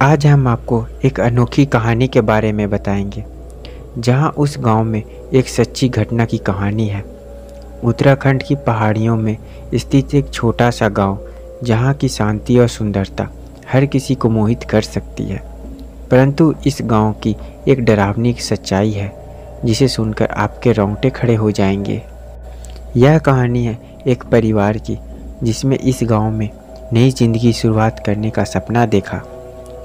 आज हम आपको एक अनोखी कहानी के बारे में बताएंगे, जहां उस गांव में एक सच्ची घटना की कहानी है। उत्तराखंड की पहाड़ियों में स्थित एक छोटा सा गांव, जहां की शांति और सुंदरता हर किसी को मोहित कर सकती है। परंतु इस गांव की एक डरावनी सच्चाई है, जिसे सुनकर आपके रोंगटे खड़े हो जाएंगे। यह कहानी है एक परिवार की, जिसमें इस गांव में नई जिंदगी शुरुआत करने का सपना देखा,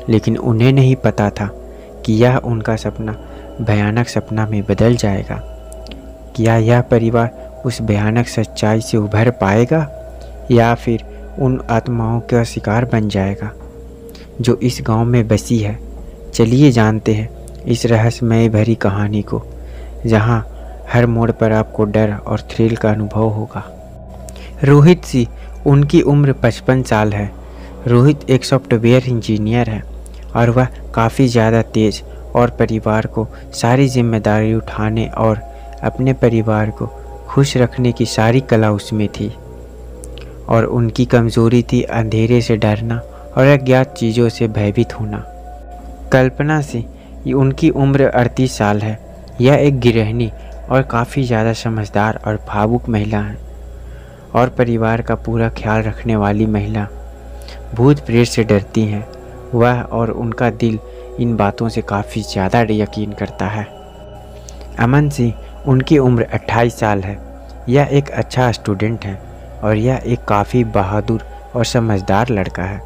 लेकिन उन्हें नहीं पता था कि यह उनका सपना भयानक सपना में बदल जाएगा। क्या यह परिवार उस भयानक सच्चाई से उभर पाएगा, या फिर उन आत्माओं का शिकार बन जाएगा जो इस गांव में बसी है? चलिए जानते हैं इस रहस्यमय भरी कहानी को, जहां हर मोड़ पर आपको डर और थ्रिल का अनुभव होगा। रोहित सिंह, उनकी उम्र 55 साल है। रोहित एक सॉफ्टवेयर इंजीनियर है और वह काफ़ी ज़्यादा तेज़ और परिवार को सारी जिम्मेदारी उठाने और अपने परिवार को खुश रखने की सारी कला उसमें थी। और उनकी कमज़ोरी थी अंधेरे से डरना और अज्ञात चीज़ों से भयभीत होना। कल्पना सिंह, उनकी उम्र 38 साल है। यह एक गृहिणी और काफ़ी ज़्यादा समझदार और भावुक महिला है और परिवार का पूरा ख्याल रखने वाली महिला। भूत प्रेत से डरती हैं वह, और उनका दिल इन बातों से काफ़ी ज़्यादा यकीन करता है। अमन सिंह, उनकी उम्र 28 साल है। यह एक अच्छा स्टूडेंट है और यह एक काफ़ी बहादुर और समझदार लड़का है।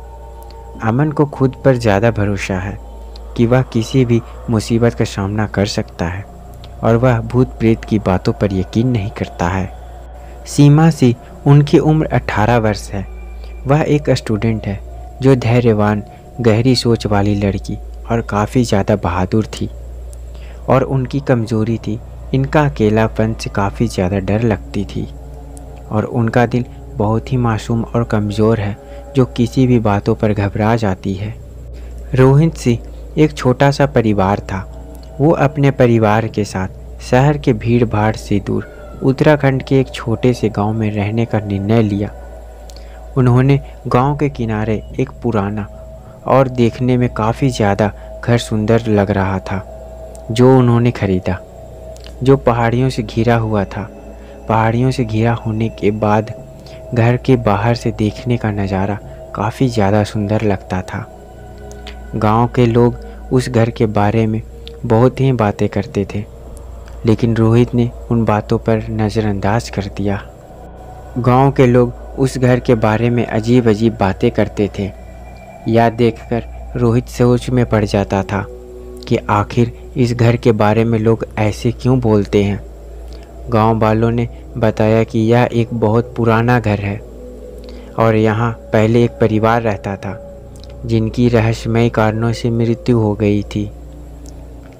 अमन को खुद पर ज़्यादा भरोसा है कि वह किसी भी मुसीबत का सामना कर सकता है और वह भूत प्रेत की बातों पर यकीन नहीं करता है। सीमा सिंह, उनकी उम्र 18 वर्ष है। वह एक स्टूडेंट है जो धैर्यवान, गहरी सोच वाली लड़की और काफ़ी ज़्यादा बहादुर थी। और उनकी कमज़ोरी थी इनका अकेलापन से काफ़ी ज़्यादा डर लगती थी। और उनका दिल बहुत ही मासूम और कमज़ोर है, जो किसी भी बातों पर घबरा जाती है। रोहित सिंह एक छोटा सा परिवार था। वो अपने परिवार के साथ शहर के भीड़ भाड़ से दूर उत्तराखंड के एक छोटे से गांव में रहने का निर्णय लिया। उन्होंने गांव के किनारे एक पुराना और देखने में काफ़ी ज़्यादा घर सुंदर लग रहा था, जो उन्होंने खरीदा, जो पहाड़ियों से घिरा हुआ था। पहाड़ियों से घिरा होने के बाद घर के बाहर से देखने का नज़ारा काफ़ी ज़्यादा सुंदर लगता था। गांव के लोग उस घर के बारे में बहुत ही बातें करते थे, लेकिन रोहित ने उन बातों पर नज़रअंदाज कर दिया। गांव के लोग उस घर के बारे में अजीब अजीब बातें करते थे। यह देखकर रोहित सोच में पड़ जाता था कि आखिर इस घर के बारे में लोग ऐसे क्यों बोलते हैं। गांव वालों ने बताया कि यह एक बहुत पुराना घर है और यहाँ पहले एक परिवार रहता था, जिनकी रहस्यमय कारणों से मृत्यु हो गई थी।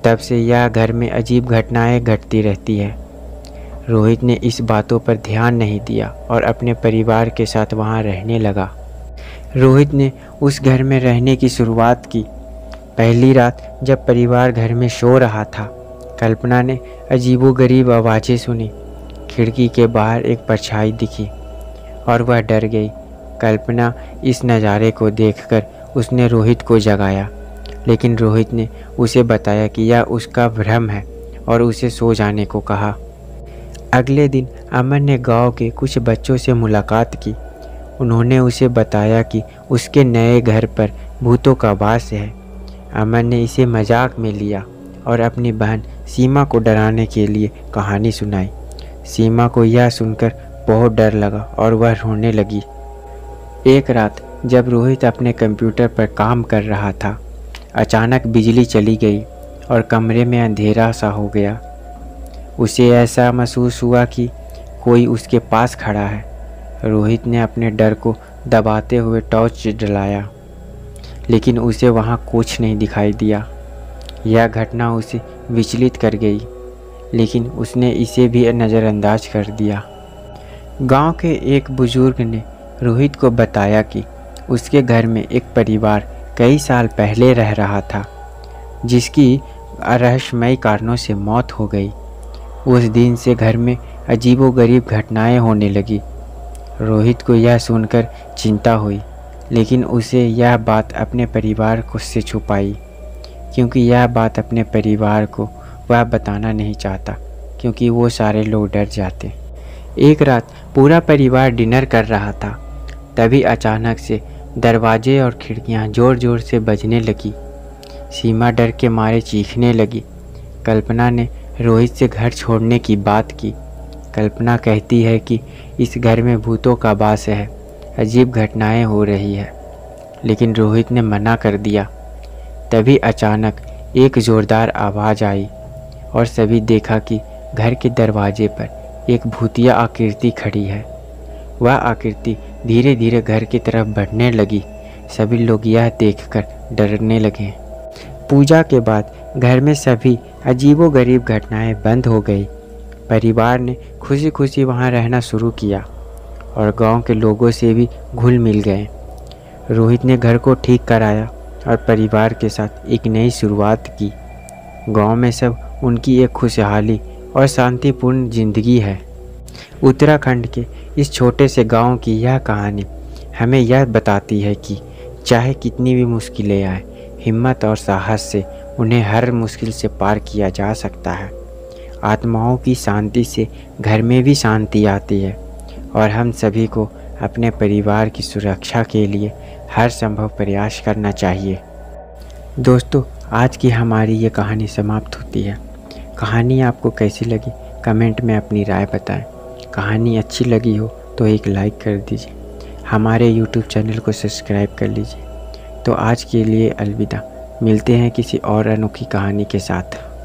तब से यह घर में अजीब घटनाएं घटती रहती है। रोहित ने इस बातों पर ध्यान नहीं दिया और अपने परिवार के साथ वहाँ रहने लगा। रोहित ने उस घर में रहने की शुरुआत की। पहली रात जब परिवार घर में सो रहा था, कल्पना ने अजीबोगरीब आवाज़ें सुनी। खिड़की के बाहर एक परछाई दिखी और वह डर गई। कल्पना इस नज़ारे को देखकर उसने रोहित को जगाया, लेकिन रोहित ने उसे बताया कि यह उसका भ्रम है और उसे सो जाने को कहा। अगले दिन अमन ने गांव के कुछ बच्चों से मुलाकात की। उन्होंने उसे बताया कि उसके नए घर पर भूतों का वास है। अमन ने इसे मजाक में लिया और अपनी बहन सीमा को डराने के लिए कहानी सुनाई। सीमा को यह सुनकर बहुत डर लगा और वह रोने लगी। एक रात जब रोहित अपने कंप्यूटर पर काम कर रहा था, अचानक बिजली चली गई और कमरे में अंधेरा सा हो गया। उसे ऐसा महसूस हुआ कि कोई उसके पास खड़ा है। रोहित ने अपने डर को दबाते हुए टॉर्च जलाया, लेकिन उसे वहाँ कुछ नहीं दिखाई दिया। यह घटना उसे विचलित कर गई, लेकिन उसने इसे भी नज़रअंदाज कर दिया। गांव के एक बुजुर्ग ने रोहित को बताया कि उसके घर में एक परिवार कई साल पहले रह रहा था, जिसकी रहस्यमय कारणों से मौत हो गई। उस दिन से घर में अजीबोगरीब घटनाएं होने लगी। रोहित को यह सुनकर चिंता हुई, लेकिन उसे यह बात अपने परिवार को से छुपाई, क्योंकि यह बात अपने परिवार को वह बताना नहीं चाहता, क्योंकि वो सारे लोग डर जाते। एक रात पूरा परिवार डिनर कर रहा था, तभी अचानक से दरवाजे और खिड़कियां ज़ोर ज़ोर से बजने लगी। सीमा डर के मारे चीखने लगी। कल्पना ने रोहित से घर छोड़ने की बात की। कल्पना कहती है कि इस घर में भूतों का वास है, अजीब घटनाएं हो रही है, लेकिन रोहित ने मना कर दिया। तभी अचानक एक ज़ोरदार आवाज़ आई और सभी देखा कि घर के दरवाजे पर एक भूतिया आकृति खड़ी है। वह आकृति धीरे धीरे घर की तरफ बढ़ने लगी। सभी लोग यह देखकर डरने लगे। पूजा के बाद घर में सभी अजीबोगरीब घटनाएं बंद हो गई। परिवार ने खुशी खुशी वहां रहना शुरू किया और गांव के लोगों से भी घुल मिल गए। रोहित ने घर को ठीक कराया और परिवार के साथ एक नई शुरुआत की। गांव में सब उनकी एक खुशहाली और शांतिपूर्ण जिंदगी है। उत्तराखंड के इस छोटे से गांव की यह कहानी हमें यह बताती है कि चाहे कितनी भी मुश्किलें आए, हिम्मत और साहस से उन्हें हर मुश्किल से पार किया जा सकता है। आत्माओं की शांति से घर में भी शांति आती है और हम सभी को अपने परिवार की सुरक्षा के लिए हर संभव प्रयास करना चाहिए। दोस्तों, आज की हमारी ये कहानी समाप्त होती है। कहानी आपको कैसी लगी कमेंट में अपनी राय बताएं। कहानी अच्छी लगी हो तो एक लाइक कर दीजिए। हमारे YouTube चैनल को सब्सक्राइब कर लीजिए। तो आज के लिए अलविदा। मिलते हैं किसी और अनोखी कहानी के साथ।